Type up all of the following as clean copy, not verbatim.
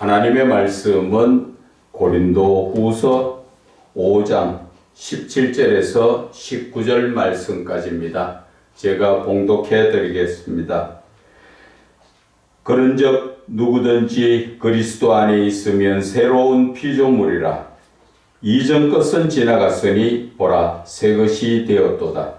하나님의 말씀은 고린도 후서 5장 17절에서 19절 말씀까지입니다. 제가 봉독해 드리겠습니다. 그런즉 누구든지 그리스도 안에 있으면 새로운 피조물이라. 이전 것은 지나갔으니 보라 새 것이 되었도다.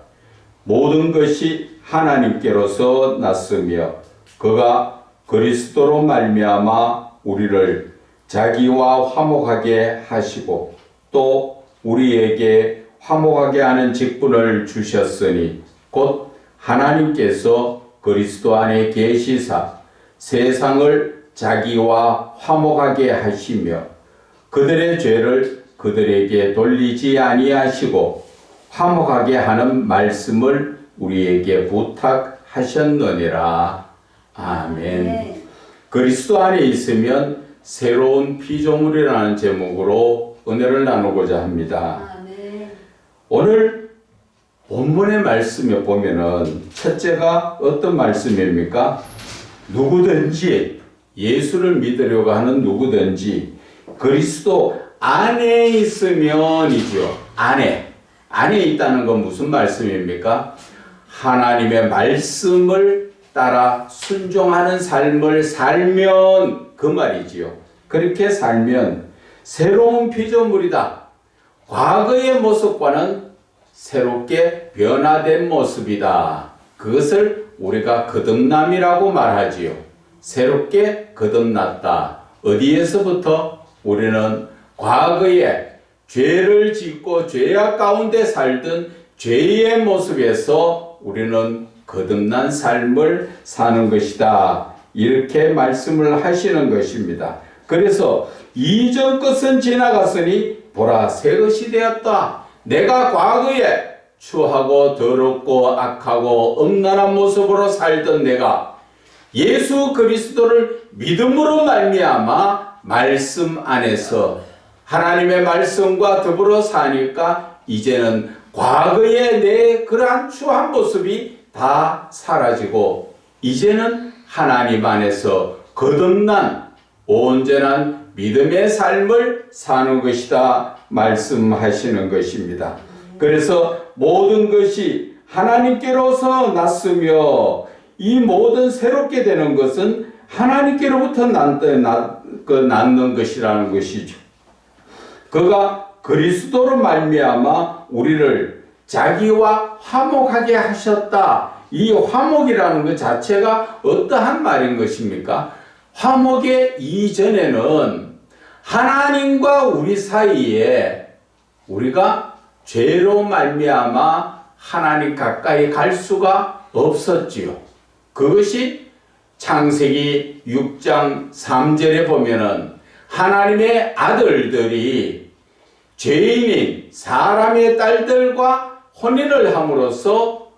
모든 것이 하나님께로서 났으며 그가 그리스도로 말미암아 우리를 자기와 화목하게 하시고 또 우리에게 화목하게 하는 직분을 주셨으니 곧 하나님께서 그리스도 안에 계시사 세상을 자기와 화목하게 하시며 그들의 죄를 그들에게 돌리지 아니하시고 화목하게 하는 말씀을 우리에게 부탁하셨느니라. 아멘. 그리스도 안에 있으면 새로운 피조물이라는 제목으로 은혜를 나누고자 합니다. 오늘 본문의 말씀에 보면은 첫째가 어떤 말씀입니까? 누구든지 예수를 믿으려고 하는 누구든지 그리스도 안에 있으면이죠. 안에 있다는 건 무슨 말씀입니까? 하나님의 말씀을 따라 순종하는 삶을 살면 그 말이지요. 그렇게 살면 새로운 피조물이다. 과거의 모습과는 새롭게 변화된 모습이다. 그것을 우리가 거듭남이라고 말하지요. 새롭게 거듭났다. 어디에서부터? 우리는 과거에 죄를 짓고 죄악 가운데 살던 죄의 모습에서 우리는 거듭난 삶을 사는 것이다. 이렇게 말씀을 하시는 것입니다. 그래서 이전 것은 지나갔으니 보라 새 것이 되었다. 내가 과거에 추하고 더럽고 악하고 음란한 모습으로 살던 내가 예수 그리스도를 믿음으로 말미암아 말씀 안에서 하나님의 말씀과 더불어 사니까 이제는 과거의 내 그러한 추한 모습이 다 사라지고 이제는 하나님 안에서 거듭난 온전한 믿음의 삶을 사는 것이다 말씀하시는 것입니다. 그래서 모든 것이 하나님께로서 났으며 이 모든 새롭게 되는 것은 하나님께로부터 낳는 것이라는 것이죠. 그가 그리스도로 말미암아 우리를 자기와 화목하게 하셨다. 이 화목이라는 것 자체가 어떠한 말인 것입니까? 화목의 이전에는 하나님과 우리 사이에 우리가 죄로 말미암아 하나님 가까이 갈 수가 없었지요. 그것이 창세기 6장 3절에 보면은 하나님의 아들들이 죄인인 사람의 딸들과 혼인을 함으로써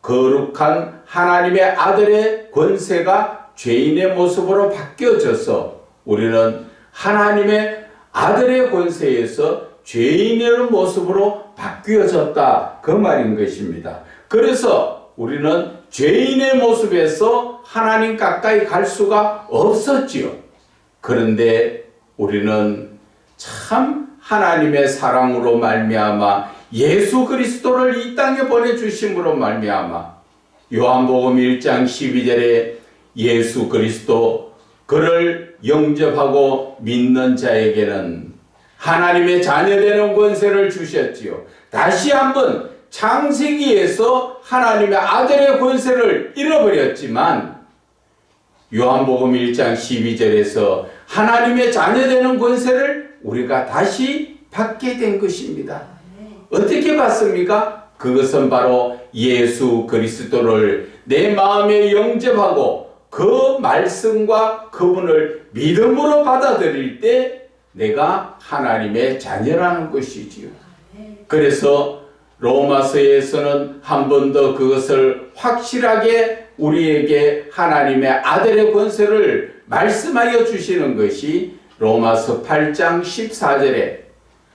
거룩한 하나님의 아들의 권세가 죄인의 모습으로 바뀌어져서 우리는 하나님의 아들의 권세에서 죄인의 모습으로 바뀌어졌다. 그 말인 것입니다. 그래서 우리는 죄인의 모습에서 하나님 가까이 갈 수가 없었지요. 그런데 우리는 참 하나님의 사랑으로 말미암아 예수 그리스도를 이 땅에 보내주심으로 말미암아 요한복음 1장 12절에 예수 그리스도 그를 영접하고 믿는 자에게는 하나님의 자녀되는 권세를 주셨지요. 다시 한번 창세기에서 하나님의 아들의 권세를 잃어버렸지만 요한복음 1장 12절에서 하나님의 자녀되는 권세를 우리가 다시 받게 된 것입니다. 어떻게 받습니까? 그것은 바로 예수 그리스도를 내 마음에 영접하고 그 말씀과 그분을 믿음으로 받아들일 때 내가 하나님의 자녀라는 것이지요. 그래서 로마서에서는 한 번 더 그것을 확실하게 우리에게 하나님의 아들의 권세를 말씀하여 주시는 것이 로마서 8장 14절에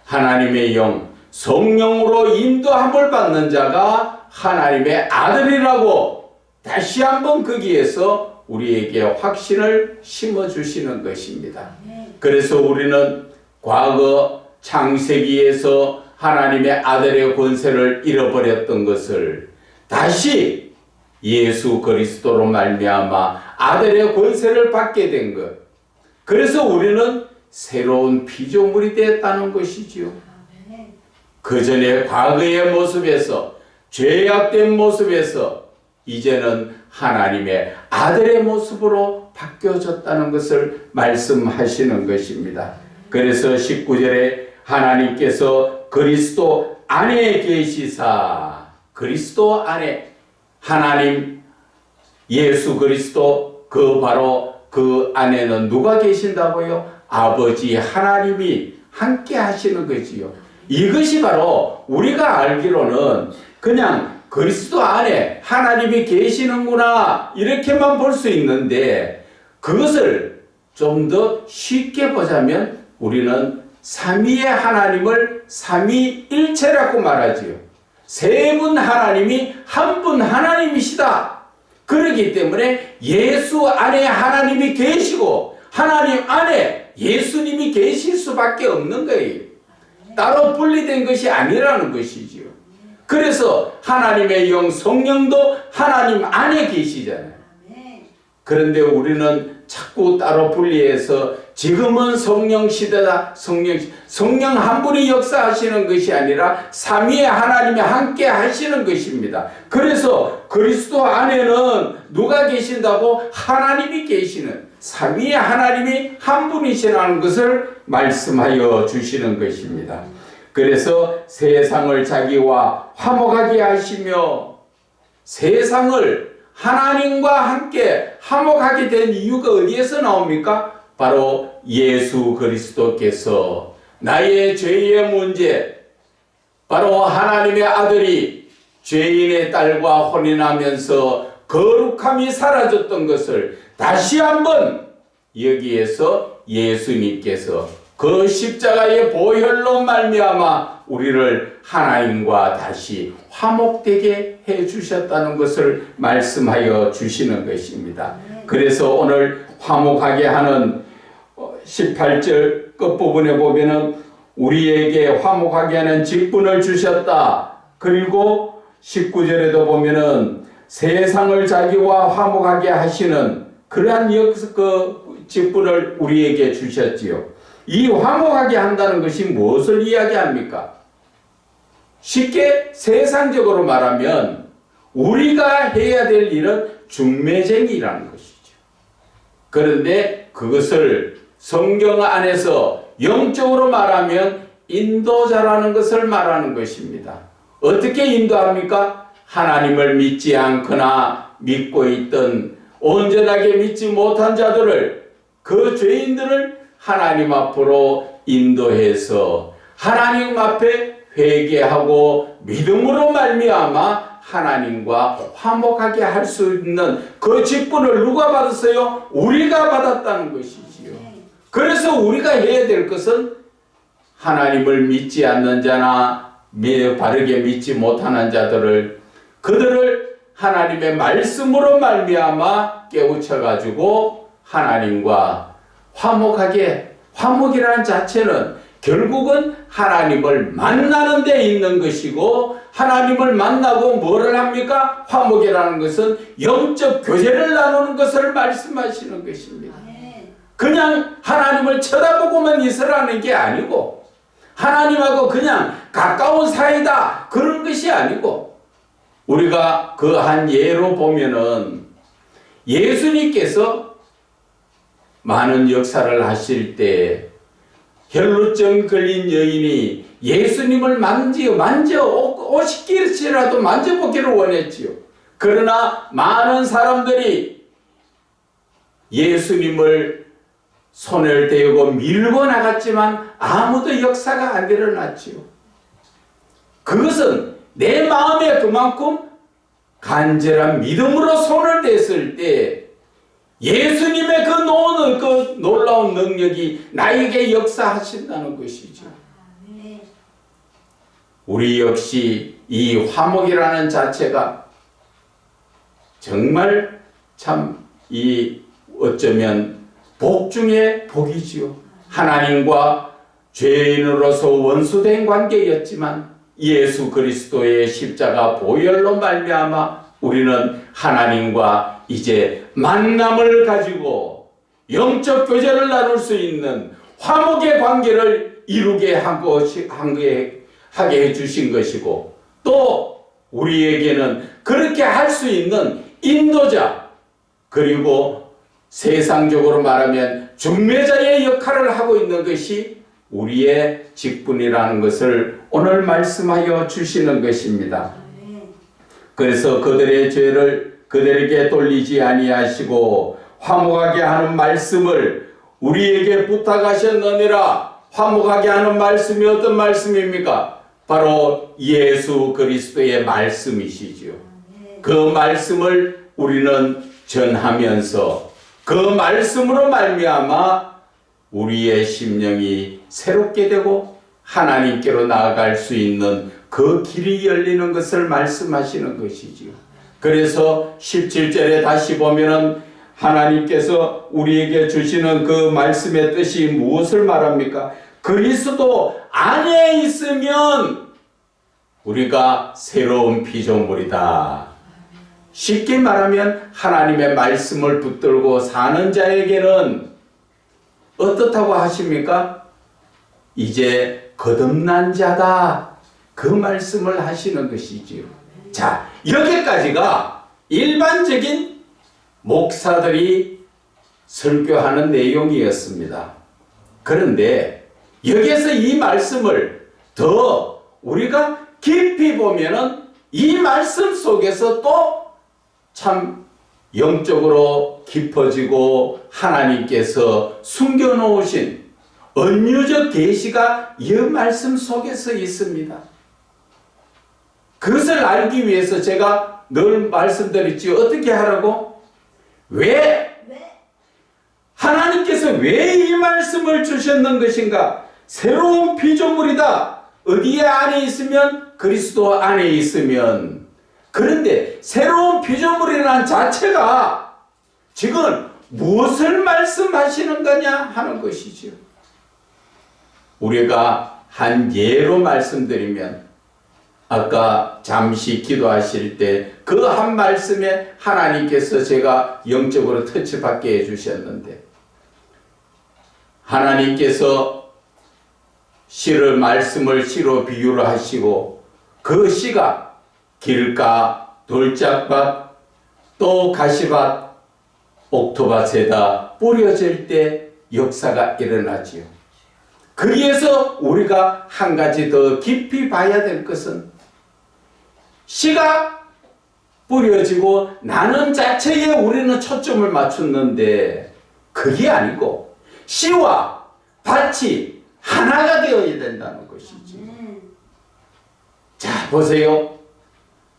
하나님의 영, 성령으로 인도함을 받는 자가 하나님의 아들이라고 다시 한번 거기에서 우리에게 확신을 심어주시는 것입니다. 그래서 우리는 과거 창세기에서 하나님의 아들의 권세를 잃어버렸던 것을 다시 예수 그리스도로 말미암아 아들의 권세를 받게 된 것. 그래서 우리는 새로운 피조물이 되었다는 것이지요. 그 전에 과거의 모습에서 죄악된 모습에서 이제는 하나님의 아들의 모습으로 바뀌어졌다는 것을 말씀하시는 것입니다. 그래서 19절에 하나님께서 그리스도 안에 계시사, 그리스도 안에 하나님 예수 그리스도 바로 그 안에는 누가 계신다고요? 아버지 하나님이 함께 하시는 거지요. 이것이 바로 우리가 알기로는 그냥 그리스도 안에 하나님이 계시는구나 이렇게만 볼 수 있는데, 그것을 좀 더 쉽게 보자면 우리는 삼위의 하나님을 삼위일체라고 말하지요. 세 분 하나님이 한 분 하나님이시다. 그렇기 때문에 예수 안에 하나님이 계시고 하나님 안에 예수님이 계실 수밖에 없는 거예요. 따로 분리된 것이 아니라는 것이지요. 그래서 하나님의 영 성령도 하나님 안에 계시잖아요. 그런데 우리는 자꾸 따로 분리해서 지금은 성령 시대다. 성령 한 분이 역사하시는 것이 아니라 삼위의 하나님이 함께 하시는 것입니다. 그래서 그리스도 안에는 누가 계신다고? 하나님이 계시는, 삼위의 하나님이 한 분이시라는 것을 말씀하여 주시는 것입니다. 그래서 세상을 자기와 화목하게 하시며, 세상을 하나님과 함께 화목하게 된 이유가 어디에서 나옵니까? 바로 예수 그리스도께서 나의 죄의 문제, 바로 하나님의 아들이 죄인의 딸과 혼인하면서 거룩함이 사라졌던 것을 다시 한번 여기에서 예수님께서 그 십자가의 보혈로 말미암아 우리를 하나님과 다시 화목되게 해 주셨다는 것을 말씀하여 주시는 것입니다. 그래서 오늘 화목하게 하는 18절 끝부분에 보면은 우리에게 화목하게 하는 직분을 주셨다. 그리고 19절에도 보면은 세상을 자기와 화목하게 하시는 그러한 그 직분을 우리에게 주셨지요. 이 화목하게 한다는 것이 무엇을 이야기합니까? 쉽게 세상적으로 말하면 우리가 해야 될 일은 중매쟁이라는 것이죠. 그런데 그것을 성경 안에서 영적으로 말하면 인도자라는 것을 말하는 것입니다. 어떻게 인도합니까? 하나님을 믿지 않거나 믿고 있던 온전하게 믿지 못한 자들을, 그 죄인들을 하나님 앞으로 인도해서 하나님 앞에 회개하고 믿음으로 말미암아 하나님과 화목하게 할 수 있는 그 직분을 누가 받았어요? 우리가 받았다는 것이지요. 그래서 우리가 해야 될 것은 하나님을 믿지 않는 자나 바르게 믿지 못하는 자들을, 그들을 하나님의 말씀으로 말미암아 깨우쳐 가지고 하나님과 화목하게, 화목이라는 자체는 결국은 하나님을 만나는 데 있는 것이고, 하나님을 만나고 뭐를 합니까? 화목이라는 것은 영적 교제를 나누는 것을 말씀하시는 것입니다. 그냥 하나님을 쳐다보고만 있으라는 게 아니고, 하나님하고 그냥 가까운 사이다 그런 것이 아니고, 우리가 그 한 예로 보면은 예수님께서 많은 역사를 하실 때 혈루증 걸린 여인이 예수님을 오십기라도 만져보기를 원했지요. 그러나 많은 사람들이 예수님을 손을 대고 밀고 나갔지만 아무도 역사가 안 일어났지요. 그것은 내 마음에 그만큼 간절한 믿음으로 손을 댔을 때 예수님의 그 놀라운 능력이 나에게 역사하신다는 것이죠. 우리 역시 이 화목이라는 자체가 정말 참 이 어쩌면 복 중에 복이지요. 하나님과 죄인으로서 원수된 관계였지만 예수 그리스도의 십자가 보혈로 말미암아 우리는 하나님과 이제 만남을 가지고 영적 교제를 나눌 수 있는 화목의 관계를 이루게 하게 해주신 것이고, 또 우리에게는 그렇게 할 수 있는 인도자, 그리고 세상적으로 말하면 중매자의 역할을 하고 있는 것이 우리의 직분이라는 것을 오늘 말씀하여 주시는 것입니다. 그래서 그들의 죄를 그들에게 돌리지 아니하시고 화목하게 하는 말씀을 우리에게 부탁하셨느니라. 화목하게 하는 말씀이 어떤 말씀입니까? 바로 예수 그리스도의 말씀이시지요. 그 말씀을 우리는 전하면서 그 말씀으로 말미암아 우리의 심령이 새롭게 되고 하나님께로 나아갈 수 있는 그 길이 열리는 것을 말씀하시는 것이지요. 그래서 17절에 다시 보면은 하나님께서 우리에게 주시는 그 말씀의 뜻이 무엇을 말합니까? 그리스도 안에 있으면 우리가 새로운 피조물이다. 쉽게 말하면 하나님의 말씀을 붙들고 사는 자에게는 어떻다고 하십니까? 이제 거듭난 자다. 그 말씀을 하시는 것이지요. 자, 여기까지가 일반적인 목사들이 설교하는 내용이었습니다. 그런데 여기에서 이 말씀을 더 우리가 깊이 보면은 이 말씀 속에서 또 참 영적으로 깊어지고 하나님께서 숨겨놓으신 은유적 계시가 이 말씀 속에서 있습니다. 그것을 알기 위해서 제가 늘 말씀드렸지. 어떻게 하라고? 하나님께서 왜 이 말씀을 주셨는 것인가? 새로운 피조물이다. 어디에 안에 있으면? 그리스도 안에 있으면. 그런데 새로운 피조물이라는 자체가 지금 무엇을 말씀하시는 거냐 하는 것이죠. 우리가 한 예로 말씀드리면, 아까 잠시 기도하실 때 그 한 말씀에 하나님께서 제가 영적으로 터치받게 해주셨는데, 하나님께서 말씀을 시로 비유를 하시고 그 씨가 길가, 돌짝밭, 또 가시밭, 옥토밭에다 뿌려질 때 역사가 일어나지요. 거기에서 우리가 한 가지 더 깊이 봐야 될 것은 씨가 뿌려지고 나는 자체에 우리는 초점을 맞췄는데 그게 아니고 씨와 밭이 하나가 되어야 된다는 것이지. 자, 보세요.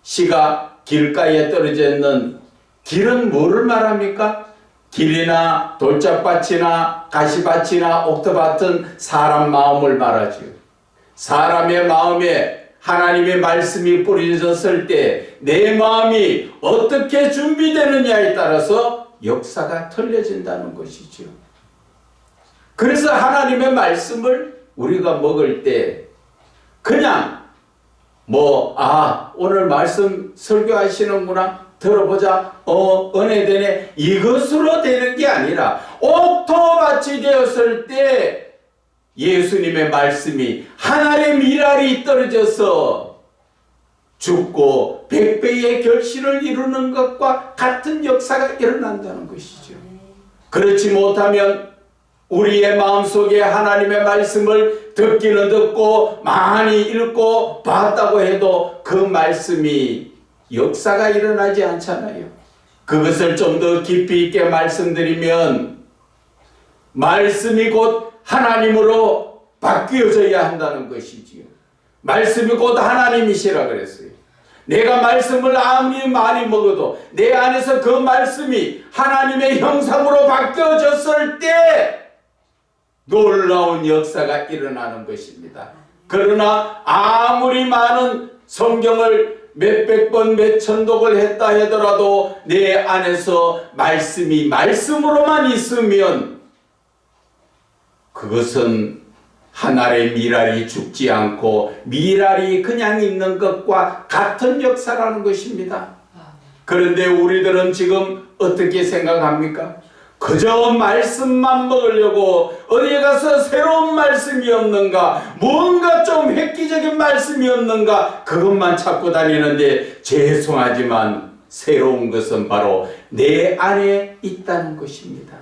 씨가 길가에 떨어져 있는 길은 뭐를 말합니까? 길이나 돌짝밭이나 가시밭이나 옥토밭은 사람 마음을 말하지요. 사람의 마음에 하나님의 말씀이 뿌려졌을 때 내 마음이 어떻게 준비되느냐에 따라서 역사가 틀려진다는 것이죠. 그래서 하나님의 말씀을 우리가 먹을 때 그냥 오늘 말씀 설교하시는구나, 들어보자, 은혜되네, 이것으로 되는 게 아니라 옥토밭이 되었을 때 예수님의 말씀이 하나의 밀알이 떨어져서 죽고 백배의 결실을 이루는 것과 같은 역사가 일어난다는 것이죠. 그렇지 못하면 우리의 마음속에 하나님의 말씀을 듣기는 듣고 많이 읽고 봤다고 해도 그 말씀이 역사가 일어나지 않잖아요. 그것을 좀 더 깊이 있게 말씀드리면 말씀이 곧 하나님으로 바뀌어져야 한다는 것이지요. 말씀이 곧 하나님이시라 그랬어요. 내가 말씀을 아무리 많이 먹어도 내 안에서 그 말씀이 하나님의 형상으로 바뀌어졌을 때 놀라운 역사가 일어나는 것입니다. 그러나 아무리 많은 성경을 몇백 번 몇천독을 했다 하더라도 내 안에서 말씀이 말씀으로만 있으면 그것은 한 알의 밀알이 죽지 않고 밀알이 그냥 있는 것과 같은 역사라는 것입니다. 그런데 우리들은 지금 어떻게 생각합니까? 그저 말씀만 먹으려고 어디에 가서 새로운 말씀이 없는가, 뭔가 좀 획기적인 말씀이 없는가, 그것만 찾고 다니는데 죄송하지만 새로운 것은 바로 내 안에 있다는 것입니다.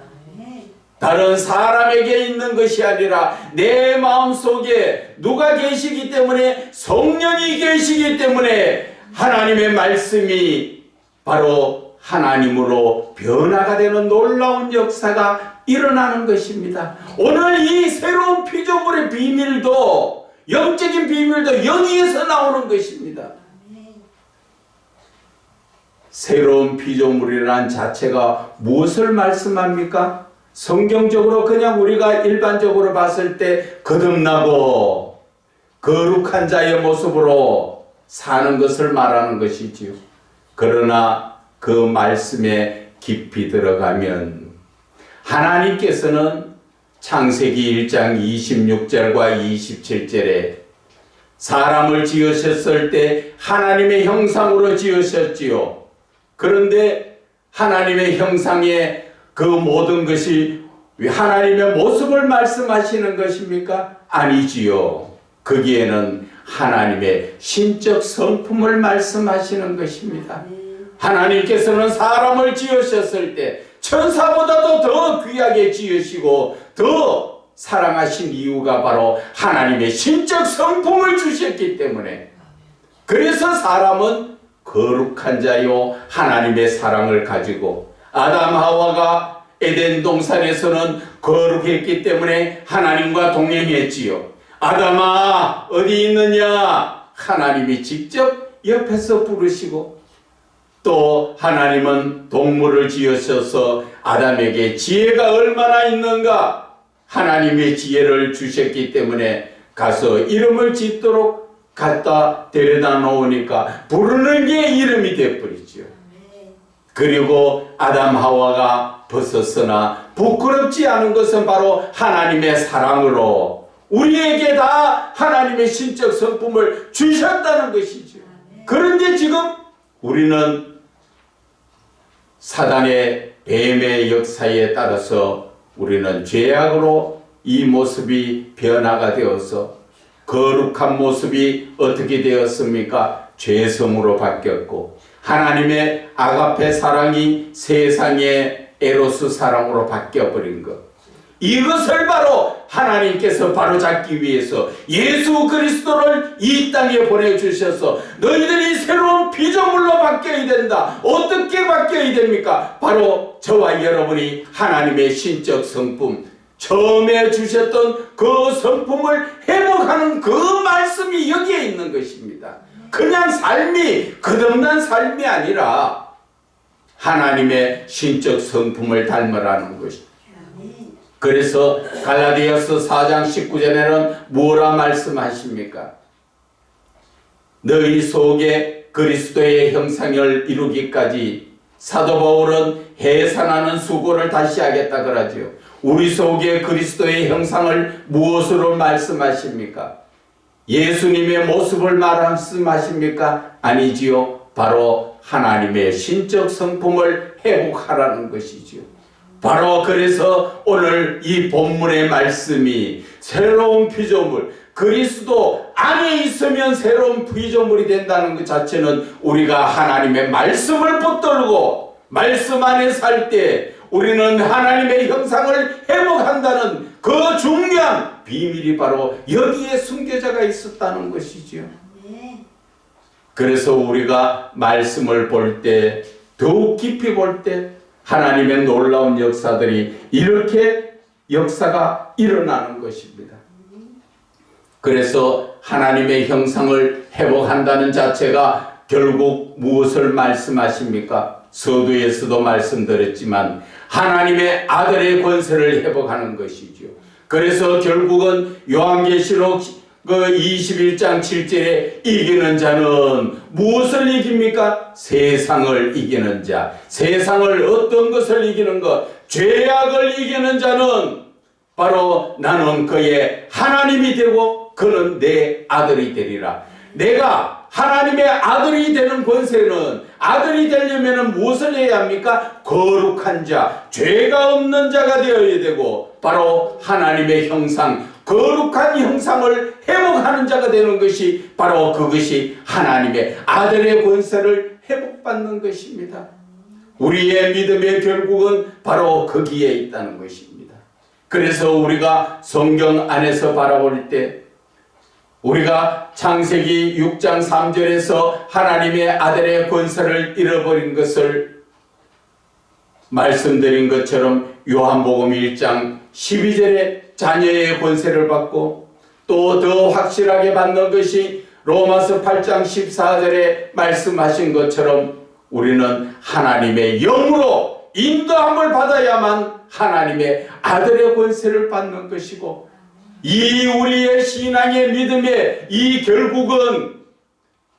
다른 사람에게 있는 것이 아니라 내 마음속에 누가 계시기 때문에, 성령이 계시기 때문에 하나님의 말씀이 바로 하나님으로 변화가 되는 놀라운 역사가 일어나는 것입니다. 오늘 이 새로운 피조물의 비밀도, 영적인 비밀도 여기에서 나오는 것입니다. 새로운 피조물이라는 자체가 무엇을 말씀합니까? 성경적으로 그냥 우리가 일반적으로 봤을 때 거듭나고 거룩한 자의 모습으로 사는 것을 말하는 것이지요. 그러나 그 말씀에 깊이 들어가면 하나님께서는 창세기 1장 26절과 27절에 사람을 지으셨을 때 하나님의 형상으로 지으셨지요. 그런데 하나님의 형상에 그 모든 것이 하나님의 모습을 말씀하시는 것입니까? 아니지요. 거기에는 하나님의 신적 성품을 말씀하시는 것입니다. 하나님께서는 사람을 지으셨을 때 천사보다도 더 귀하게 지으시고 더 사랑하신 이유가 바로 하나님의 신적 성품을 주셨기 때문에, 그래서 사람은 거룩한 자요 하나님의 사랑을 가지고, 아담 하와가 에덴 동산에서는 거룩했기 때문에 하나님과 동행했지요. 아담아 어디 있느냐? 하나님이 직접 옆에서 부르시고, 또 하나님은 동물을 지으셔서 아담에게 지혜가 얼마나 있는가, 하나님의 지혜를 주셨기 때문에 가서 이름을 짓도록 갖다 데려다 놓으니까 부르는 게 이름이 되어버리죠. 그리고 아담 하와가 벗었으나 부끄럽지 않은 것은 바로 하나님의 사랑으로 우리에게 다 하나님의 신적 성품을 주셨다는 것이죠. 그런데 지금 우리는 사단의 뱀의 역사에 따라서 우리는 죄악으로 이 모습이 변화가 되어서 거룩한 모습이 어떻게 되었습니까? 죄성으로 바뀌었고, 하나님의 아가페 사랑이 세상의 에로스 사랑으로 바뀌어버린 것, 이것을 바로 하나님께서 바로잡기 위해서 예수 그리스도를 이 땅에 보내주셔서 너희들이 새로운 피조물로 바뀌어야 된다. 어떻게 바뀌어야 됩니까? 바로 저와 여러분이 하나님의 신적 성품, 처음에 주셨던 그 성품을 회복하는 그 말씀이 여기에 있는 것입니다. 그냥 삶이 거듭난 삶이 아니라 하나님의 신적 성품을 닮으라는 것입니다. 그래서 갈라디아서 4장 19절에는 뭐라 말씀하십니까? 너희 속에 그리스도의 형상을 이루기까지 사도 바울은 해산하는 수고를 다시 하겠다 그러지요. 우리 속에 그리스도의 형상을 무엇으로 말씀하십니까? 예수님의 모습을 말씀하십니까? 아니지요. 바로 하나님의 신적 성품을 회복하라는 것이지요. 바로 그래서 오늘 이 본문의 말씀이 새로운 피조물, 그리스도 안에 있으면 새로운 피조물이 된다는 것 자체는 우리가 하나님의 말씀을 붙들고 말씀 안에 살 때 우리는 하나님의 형상을 회복한다는 그 중요한 비밀이 바로 여기에 숨겨져가 있었다는 것이지요. 그래서 우리가 말씀을 볼 때, 더욱 깊이 볼 때 하나님의 놀라운 역사들이 이렇게 역사가 일어나는 것입니다. 그래서 하나님의 형상을 회복한다는 자체가 결국 무엇을 말씀하십니까? 서두에서도 말씀드렸지만 하나님의 아들의 권세를 회복하는 것이죠. 그래서 결국은 요한계시록 그 21장 7절에 이기는 자는 무엇을 이깁니까? 세상을 이기는 자. 세상을 어떤 것을 이기는 것? 죄악을 이기는 자는 바로 나는 그의 하나님이 되고 그는 내 아들이 되리라. 내가 하나님의 아들이 되는 권세는, 아들이 되려면 무엇을 해야 합니까? 거룩한 자, 죄가 없는 자가 되어야 되고 바로 하나님의 형상, 거룩한 형상을 회복하는 자가 되는 것이 바로 그것이 하나님의 아들의 권세를 회복받는 것입니다. 우리의 믿음의 결국은 바로 거기에 있다는 것입니다. 그래서 우리가 성경 안에서 바라볼 때 우리가 창세기 6장 3절에서 하나님의 아들의 권세를 잃어버린 것을 말씀드린 것처럼 요한복음 1장 12절에 자녀의 권세를 받고 또 더 확실하게 받는 것이 로마서 8장 14절에 말씀하신 것처럼 우리는 하나님의 영으로 인도함을 받아야만 하나님의 아들의 권세를 받는 것이고, 이 우리의 신앙의 믿음의 이 결국은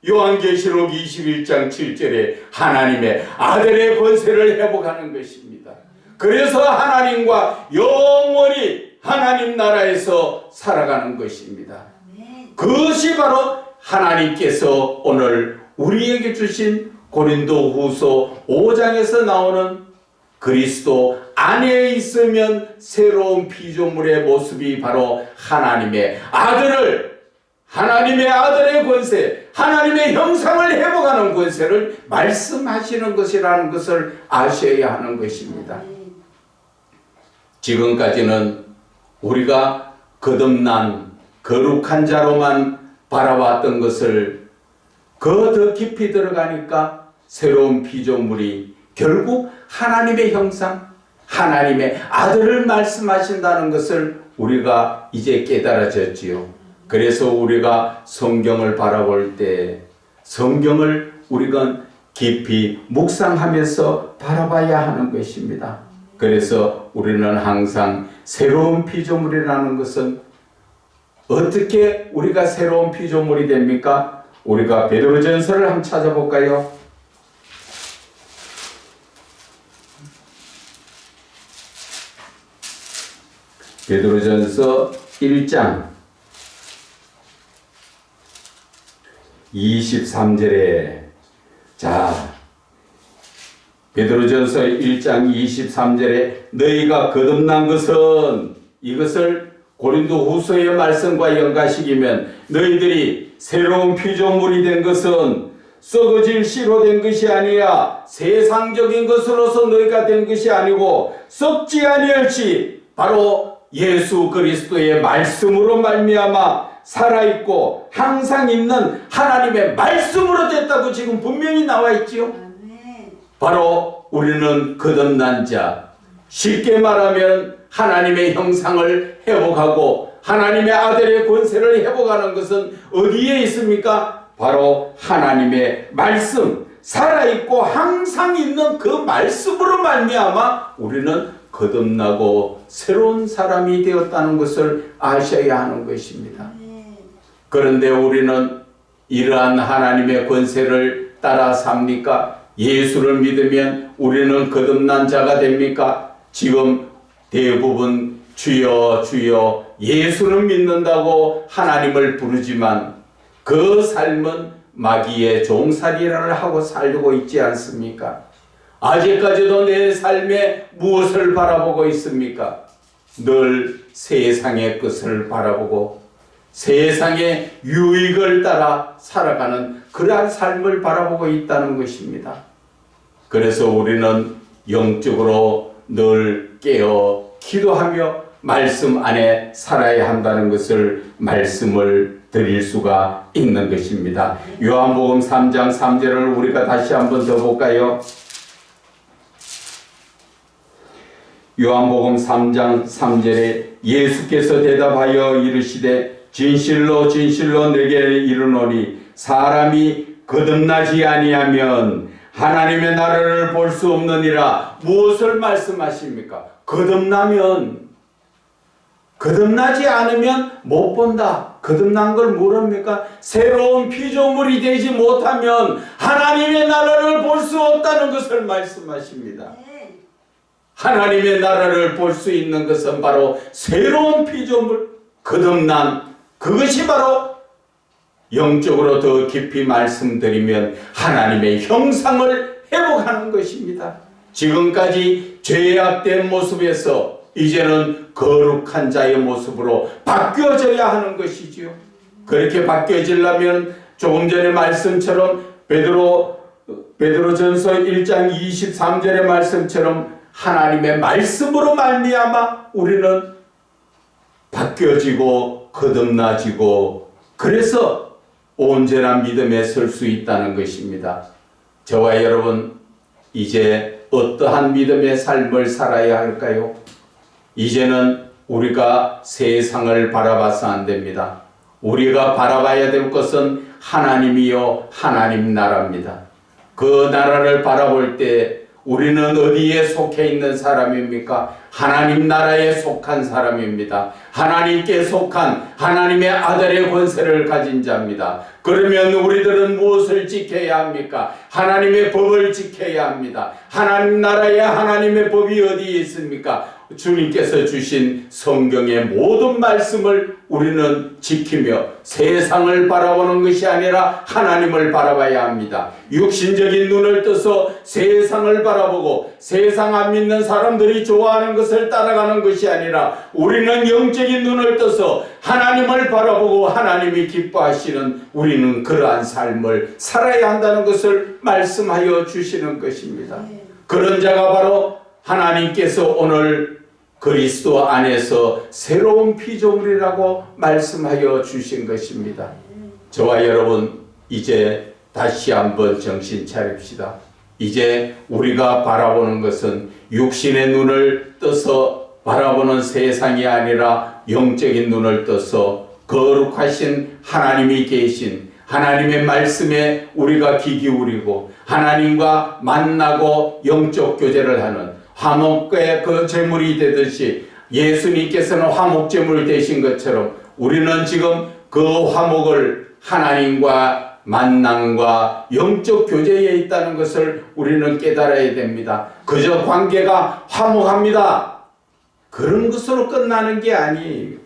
요한계시록 21장 7절에 하나님의 아들의 권세를 회복하는 것입니다. 그래서 하나님과 영원히 하나님 나라에서 살아가는 것입니다. 그것이 바로 하나님께서 오늘 우리에게 주신 고린도후서 5장에서 나오는 그리스도 안에 있으면 새로운 피조물의 모습이 바로 하나님의 아들을, 하나님의 아들의 권세, 하나님의 형상을 회복하는 권세를 말씀하시는 것이라는 것을 아셔야 하는 것입니다. 지금까지는 우리가 거듭난 거룩한 자로만 바라봤던 것을 더 깊이 들어가니까 새로운 피조물이 결국 하나님의 형상, 하나님의 아들을 말씀하신다는 것을 우리가 이제 깨달아졌지요. 그래서 우리가 성경을 바라볼 때 성경을 우리가 깊이 묵상하면서 바라봐야 하는 것입니다. 그래서 우리는 항상 새로운 피조물이라는 것은 어떻게 우리가 새로운 피조물이 됩니까? 우리가 베드로전서를 한번 찾아볼까요? 베드로전서 1장 23절에 베드로전서 1장 23절에 너희가 거듭난 것은, 이것을 고린도후서의 말씀과 연관시키면 너희들이 새로운 피조물이 된 것은 썩어질 씨로 된 것이 아니야 세상적인 것으로서 너희가 된 것이 아니고 썩지 아니할지 바로 예수 그리스도의 말씀으로 말미암아 살아있고 항상 있는 하나님의 말씀으로 됐다고 지금 분명히 나와 있지요. 바로 우리는 거듭난 자, 쉽게 말하면 하나님의 형상을 회복하고 하나님의 아들의 권세를 회복하는 것은 어디에 있습니까? 바로 하나님의 말씀, 살아있고 항상 있는 그 말씀으로 말미암아 우리는 거듭나고 새로운 사람이 되었다는 것을 아셔야 하는 것입니다. 그런데 우리는 이러한 하나님의 권세를 따라 삽니까? 예수를 믿으면 우리는 거듭난 자가 됩니까? 지금 대부분 주여 주여 예수는 믿는다고 하나님을 부르지만 그 삶은 마귀의 종살이를 하고 살고 있지 않습니까? 아직까지도 내 삶에 무엇을 바라보고 있습니까? 늘 세상의 것을 바라보고 세상의 유익을 따라 살아가는 그러한 삶을 바라보고 있다는 것입니다. 그래서 우리는 영적으로 늘 깨어 기도하며 말씀 안에 살아야 한다는 것을 말씀을 드릴 수가 있는 것입니다. 요한복음 3장 3절을 우리가 다시 한번 더 볼까요? 요한복음 3장 3절에 예수께서 대답하여 이르시되 진실로 진실로 내게 이르노니 사람이 거듭나지 아니하면 하나님의 나라를 볼 수 없느니라. 무엇을 말씀하십니까? 거듭나지 않으면 못 본다. 거듭난 걸 뭐랍니까? 새로운 피조물이 되지 못하면 하나님의 나라를 볼 수 없다는 것을 말씀하십니다. 하나님의 나라를 볼 수 있는 것은 바로 새로운 피조물, 거듭난, 그것이 바로 영적으로 더 깊이 말씀드리면 하나님의 형상을 회복하는 것입니다. 지금까지 죄악된 모습에서 이제는 거룩한 자의 모습으로 바뀌어져야 하는 것이지요. 그렇게 바뀌어지려면 조금 전에 말씀처럼 베드로전서 1장 23절의 말씀처럼 하나님의 말씀으로 말미암아 우리는 바뀌어지고 거듭나지고 그래서 온전한 믿음에 설 수 있다는 것입니다. 저와 여러분, 이제 어떠한 믿음의 삶을 살아야 할까요? 이제는 우리가 세상을 바라봐서 안 됩니다. 우리가 바라봐야 될 것은 하나님이요 하나님 나라입니다. 그 나라를 바라볼 때 우리는 어디에 속해 있는 사람입니까? 하나님 나라에 속한 사람입니다. 하나님께 속한 하나님의 아들의 권세를 가진 자입니다. 그러면 우리들은 무엇을 지켜야 합니까? 하나님의 법을 지켜야 합니다. 하나님 나라에 하나님의 법이 어디에 있습니까? 주님께서 주신 성경의 모든 말씀을 우리는 지키며 세상을 바라보는 것이 아니라 하나님을 바라봐야 합니다. 육신적인 눈을 떠서 세상을 바라보고 세상 안 믿는 사람들이 좋아하는 것을 따라가는 것이 아니라 우리는 영적인 눈을 떠서 하나님을 바라보고 하나님이 기뻐하시는 우리는 그러한 삶을 살아야 한다는 것을 말씀하여 주시는 것입니다. 그런 자가 바로 하나님께서 오늘 그리스도 안에서 새로운 피조물이라고 말씀하여 주신 것입니다. 저와 여러분, 이제 다시 한번 정신 차립시다. 이제 우리가 바라보는 것은 육신의 눈을 떠서 바라보는 세상이 아니라 영적인 눈을 떠서 거룩하신 하나님이 계신 하나님의 말씀에 우리가 귀 기울이고 하나님과 만나고 영적 교제를 하는 화목의 그 제물이 되듯이 예수님께서는 화목제물 되신 것처럼 우리는 지금 그 화목을 하나님과 만남과 영적 교제에 있다는 것을 우리는 깨달아야 됩니다. 그저 관계가 화목합니다. 그런 것으로 끝나는 게 아니에요.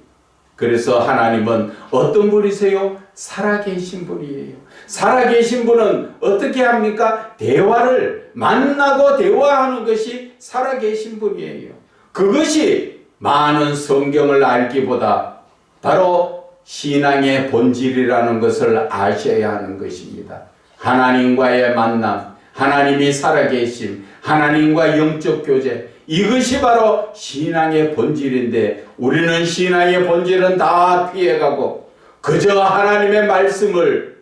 그래서 하나님은 어떤 분이세요? 살아계신 분이에요. 살아계신 분은 어떻게 합니까? 대화를 만나고 대화하는 것이 살아계신 분이에요. 그것이 많은 성경을 알기보다 바로 신앙의 본질이라는 것을 아셔야 하는 것입니다. 하나님과의 만남, 하나님이 살아계심, 하나님과 영적 교제, 이것이 바로 신앙의 본질인데 우리는 신앙의 본질은 다 피해가고 그저 하나님의 말씀을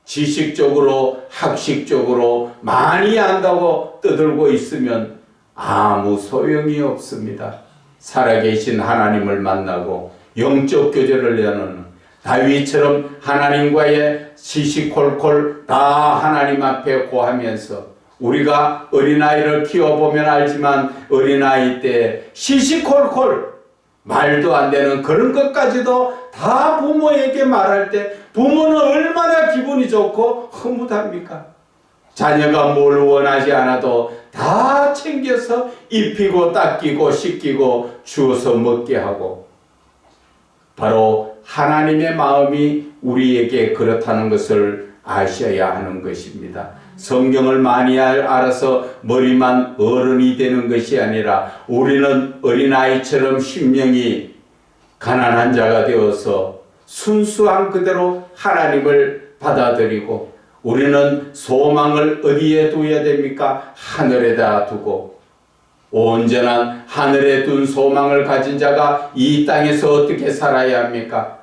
지식적으로 학식적으로 많이 안다고 떠들고 있으면 아무 소용이 없습니다. 살아계신 하나님을 만나고 영적 교제를 나누는 다윗처럼 하나님과의 시시콜콜 다 하나님 앞에 고하면서 우리가 어린아이를 키워보면 알지만 어린아이 때 시시콜콜 말도 안 되는 그런 것까지도 다 부모에게 말할 때 부모는 얼마나 기분이 좋고 흐뭇합니까? 자녀가 뭘 원하지 않아도 다 챙겨서 입히고 닦이고 씻기고 주어서 먹게 하고 바로 하나님의 마음이 우리에게 그렇다는 것을 아셔야 하는 것입니다. 성경을 많이 알아서 머리만 어른이 되는 것이 아니라 우리는 어린아이처럼 심령이 가난한 자가 되어서 순수한 그대로 하나님을 받아들이고 우리는 소망을 어디에 두어야 됩니까? 하늘에다 두고 온전한 하늘에 둔 소망을 가진 자가 이 땅에서 어떻게 살아야 합니까?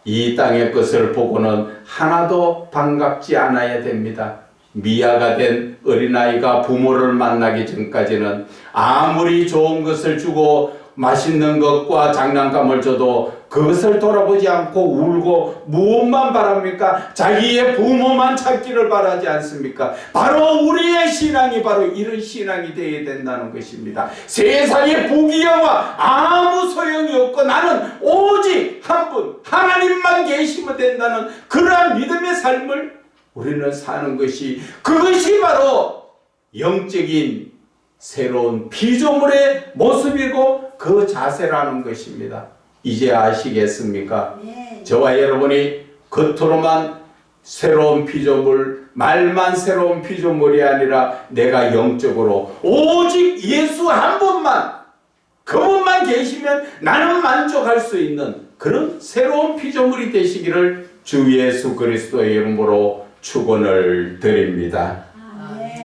이 땅의 것을 보고는 하나도 반갑지 않아야 됩니다. 미아가 된 어린아이가 부모를 만나기 전까지는 아무리 좋은 것을 주고 맛있는 것과 장난감을 줘도 그것을 돌아보지 않고 울고 무엇만 바랍니까? 자기의 부모만 찾기를 바라지 않습니까? 바로 우리의 신앙이 바로 이런 신앙이 되어야 된다는 것입니다. 세상의 부귀영화 아무 소용이 없고 나는 오직 한 분 하나님만 계시 계시면 된다는 그러한 믿음의 삶을 우리는 사는 것이, 그것이 바로 영적인 새로운 피조물의 모습이고 그 자세라는 것입니다. 이제 아시겠습니까? 네. 저와 여러분이 겉으로만 새로운 피조물, 말만 새로운 피조물이 아니라 내가 영적으로 오직 예수 한 분만, 그분만 계시면 나는 만족할 수 있는 그런 새로운 피조물이 되시기를 주 예수 그리스도의 이름으로 축원을 드립니다.